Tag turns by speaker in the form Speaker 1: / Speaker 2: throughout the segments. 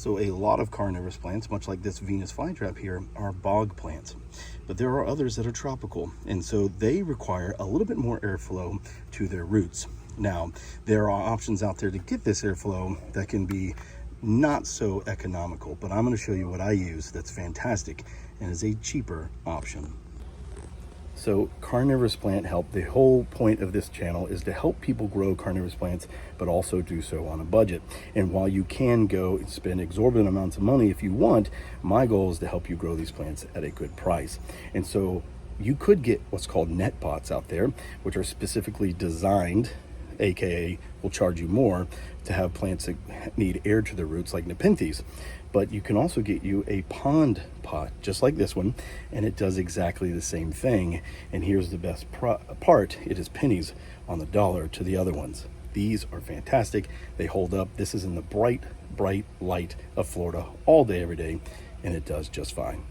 Speaker 1: So a lot of carnivorous plants, much like this Venus flytrap here, are bog plants. But there are others that are tropical, and so they require a little bit more airflow to their roots. Now, there are options out there to get this airflow that can be not so economical, but I'm going to show you what I use that's fantastic and is a cheaper option. So carnivorous plant help, the whole point of this channel is to help people grow carnivorous plants, but also do so on a budget. And while you can go and spend exorbitant amounts of money if you want, my goal is to help you grow these plants at a good price. And so you could get what's called net pots out there, which are specifically designed, aka will charge you more, to have plants that need air to their roots, like Nepenthes. But you can also get you a pond pot just like this one, and it does exactly the same thing. And here's the best part: it is pennies on the dollar to the other ones. These are fantastic. They hold up. This is in the bright light of Florida all day every day, and it does just fine.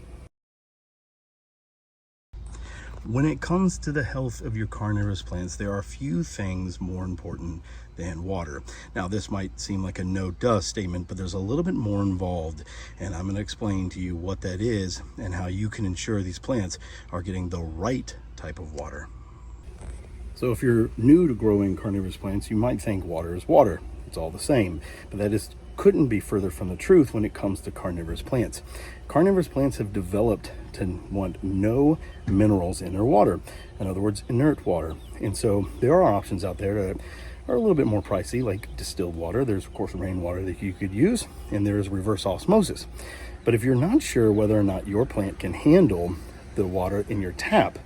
Speaker 1: When it comes to the health of your carnivorous plants, there are a few things more important than water. Now, this might seem like a no-duh statement, but there's a little bit more involved, and I'm going to explain to you what that is and how you can ensure these plants are getting the right type of water. So if you're new to growing carnivorous plants, you might think water is water. It's all the same, but that couldn't be further from the truth when it comes to carnivorous plants. Carnivorous plants have developed to want no minerals in their water. In other words, inert water. And so there are options out there that are a little bit more pricey, like distilled water. There's of course rainwater that you could use, and there is reverse osmosis. But if you're not sure whether or not your plant can handle the water in your tap,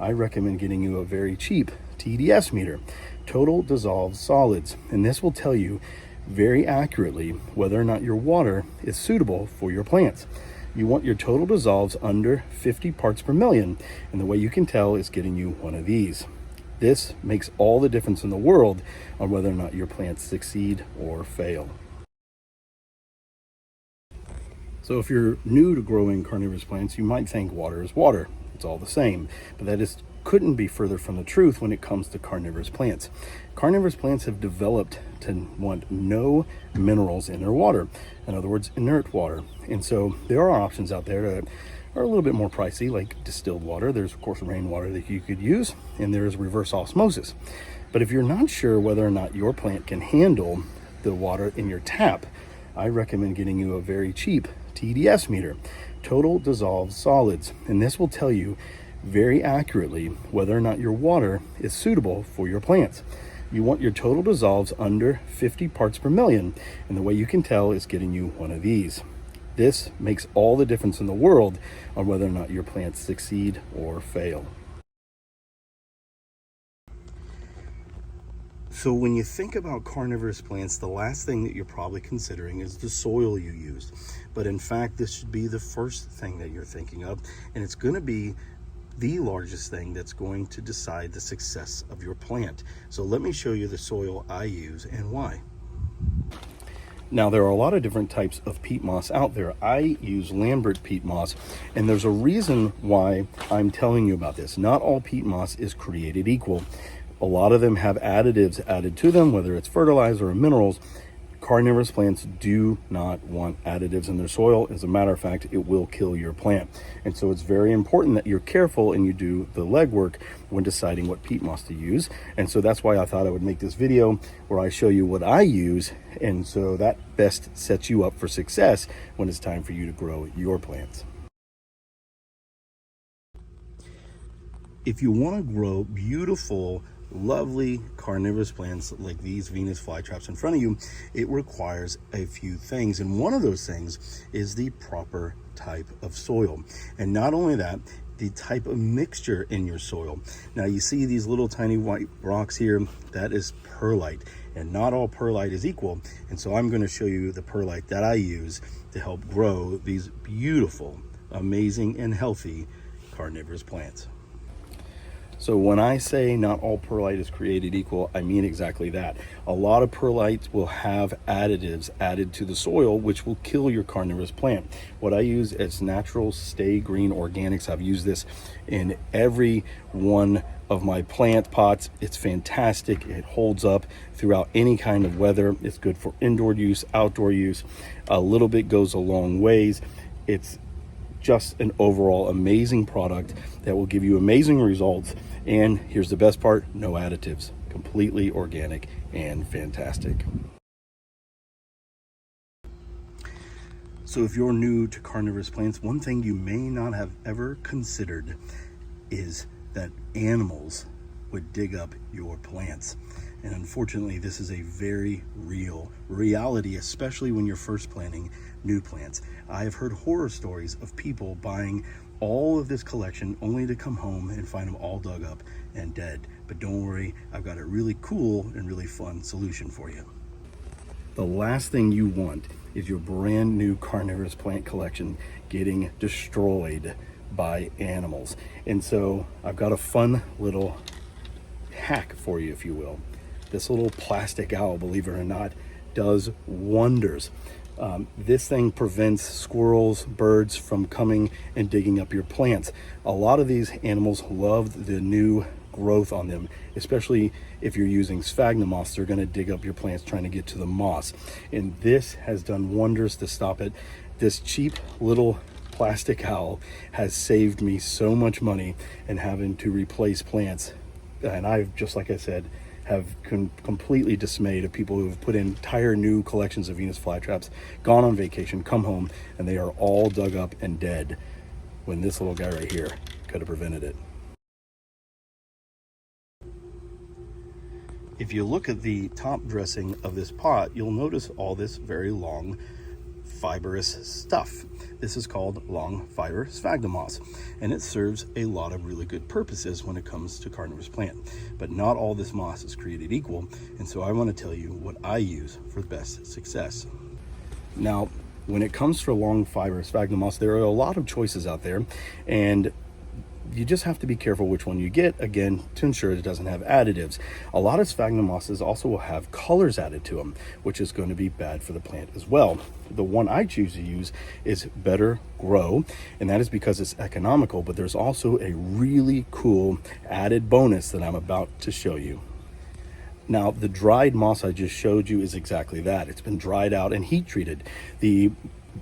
Speaker 1: I recommend getting you a very cheap TDS meter, total dissolved solids. And this will tell you very accurately whether or not your water is suitable for your plants. You want your total dissolves under 50 parts per million, and the way you can tell is getting you one of these. This makes all the difference in the world on whether or not your plants succeed or fail. So if you're new to growing carnivorous plants, you might think water is water. It's all the same, but that couldn't be further from the truth when it comes to carnivorous plants. Carnivorous plants have developed to want no minerals in their water. In other words, inert water. And so there are options out there that are a little bit more pricey, like distilled water. There's of course rainwater that you could use, and there is reverse osmosis. But if you're not sure whether or not your plant can handle the water in your tap, I recommend getting you a very cheap TDS meter, total dissolved solids. And this will tell you very accurately whether or not your water is suitable for your plants. You want your total dissolves under 50 parts per million, and the way you can tell is getting you one of these. This makes all the difference in the world on whether or not your plants succeed or fail. So when you think about carnivorous plants, the last thing that you're probably considering is the soil you used. But in fact, this should be the first thing that you're thinking of, and it's going to be the largest thing that's going to decide the success of your plant. So let me show you the soil I use and why. Now, there are a lot of different types of peat moss out there. I use Lambert peat moss, and there's a reason why I'm telling you about this. Not all peat moss is created equal. A lot of them have additives added to them, whether it's fertilizer or minerals. Carnivorous plants do not want additives in their soil. As a matter of fact, it will kill your plant. And so it's very important that you're careful and you do the legwork when deciding what peat moss to use. And so that's why I thought I would make this video where I show you what I use. And so that best sets you up for success when it's time for you to grow your plants. If you want to grow beautiful, lovely carnivorous plants like these Venus flytraps in front of you, it requires a few things, and one of those things is the proper type of soil. And not only that, the type of mixture in your soil. Now you see these little tiny white rocks here, that is perlite, and not all perlite is equal. And so I'm going to show you the perlite that I use to help grow these beautiful, amazing, and healthy carnivorous plants. So when I say not all perlite is created equal, I mean exactly that. A lot of perlite will have additives added to the soil, which will kill your carnivorous plant. What I use is natural Stay Green Organics. I've used this in every one of my plant pots. It's fantastic. It holds up throughout any kind of weather. It's good for indoor use, outdoor use. A little bit goes a long ways. It's just an overall amazing product that will give you amazing results. And here's the best part, no additives, completely organic and fantastic. So if you're new to carnivorous plants, one thing you may not have ever considered is that animals would dig up your plants. And unfortunately, this is a very real reality, especially when you're first planting new plants. I have heard horror stories of people buying all of this collection only to come home and find them all dug up and dead. But don't worry, I've got a really cool and really fun solution for you. The last thing you want is your brand new carnivorous plant collection getting destroyed by animals. And so I've got a fun little hack for you, if you will. This little plastic owl, believe it or not, does wonders. This thing prevents squirrels, birds from coming and digging up your plants. A lot of these animals love the new growth on them, especially if you're using sphagnum moss. They're going to dig up your plants trying to get to the moss, and this has done wonders to stop it. This cheap little plastic owl has saved me so much money in having to replace plants, and I've, just like I said, have completely dismayed of people who have put in entire new collections of Venus flytraps, gone on vacation, come home, and they are all dug up and dead, when this little guy right here could have prevented it. If you look at the top dressing of this pot, you'll notice all this very long fibrous stuff. This is called long fiber sphagnum moss, and it serves a lot of really good purposes when it comes to carnivorous plant. But not all this moss is created equal, and so I want to tell you what I use for the best success. Now, when it comes for long fiber sphagnum moss, there are a lot of choices out there, and you just have to be careful which one you get, again, to ensure it doesn't have additives. A lot of sphagnum mosses also will have colors added to them, which is going to be bad for the plant as well. The one I choose to use is Better Grow, and that is because it's economical, but there's also a really cool added bonus that I'm about to show you. Now, the dried moss I just showed you is exactly that. It's been dried out and heat treated. The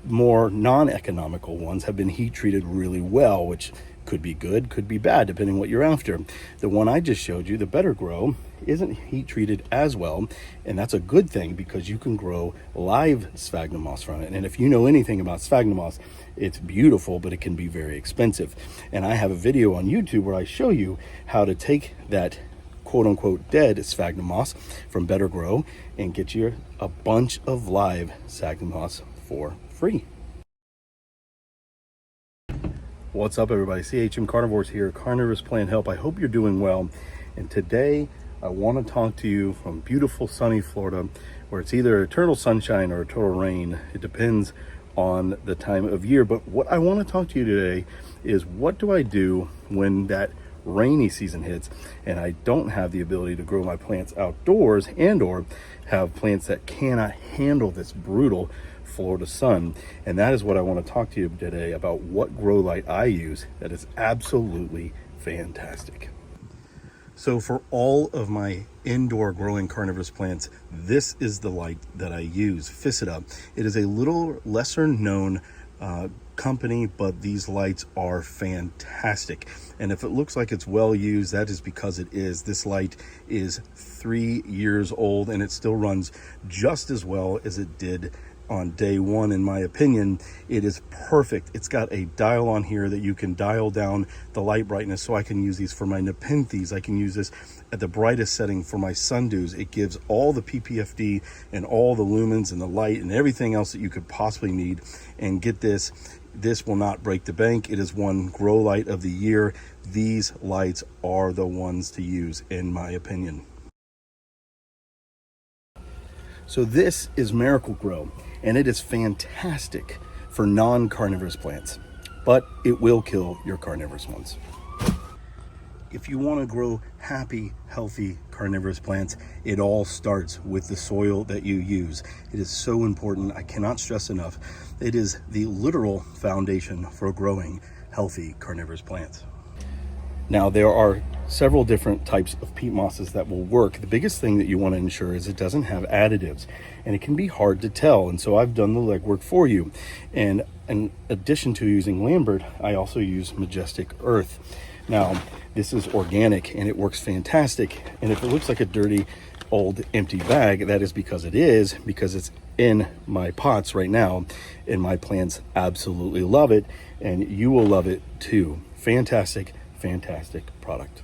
Speaker 1: more non-economical ones have been heat treated really well, which could be good, could be bad, depending what you're after. The one I just showed you, the Better Grow, isn't heat treated as well, and that's a good thing because you can grow live sphagnum moss from it. And if you know anything about sphagnum moss, it's beautiful, but it can be very expensive. And I have a video on YouTube where I show you how to take that quote-unquote dead sphagnum moss from Better Grow and get you a bunch of live sphagnum moss for free. What's up, everybody? CHM Carnivorous here, Carnivorous Plant Help. I hope you're doing well. And today I want to talk to you from beautiful sunny Florida, where it's either eternal sunshine or eternal rain. It depends on the time of year. But what I want to talk to you today is, what do I do when that rainy season hits and I don't have the ability to grow my plants outdoors, and or have plants that cannot handle this brutal Florida sun? And that is what I want to talk to you today about, what grow light I use that is absolutely fantastic. So for all of my indoor growing carnivorous plants, this is the light that I use, Ficida. It is a little lesser known company, but these lights are fantastic. And if it looks like it's well used, that is because it is. This light is 3 years old and it still runs just as well as it did on day one. In my opinion, it is perfect. It's got a dial on here that you can dial down the light brightness, so I can use these for my Nepenthes. I can use this at the brightest setting for my sundews. It gives all the PPFD and all the lumens and the light and everything else that you could possibly need. And get this, this will not break the bank. It is won Grow Light of the Year. These lights are the ones to use, in my opinion. So this is Miracle Grow, and it is fantastic for non-carnivorous plants, but it will kill your carnivorous ones. If you want to grow happy, healthy carnivorous plants, it all starts with the soil that you use. It is so important. I cannot stress enough. It is the literal foundation for growing healthy carnivorous plants. Now, there are several different types of peat mosses that will work. The biggest thing that you want to ensure is it doesn't have additives, and it can be hard to tell. And so I've done the legwork for you. And in addition to using Lambert, I also use Majestic Earth. Now, this is organic and it works fantastic. And if it looks like a dirty, old, empty bag, that is because it is, because it's in my pots right now, and my plants absolutely love it, and you will love it too. Fantastic, fantastic product.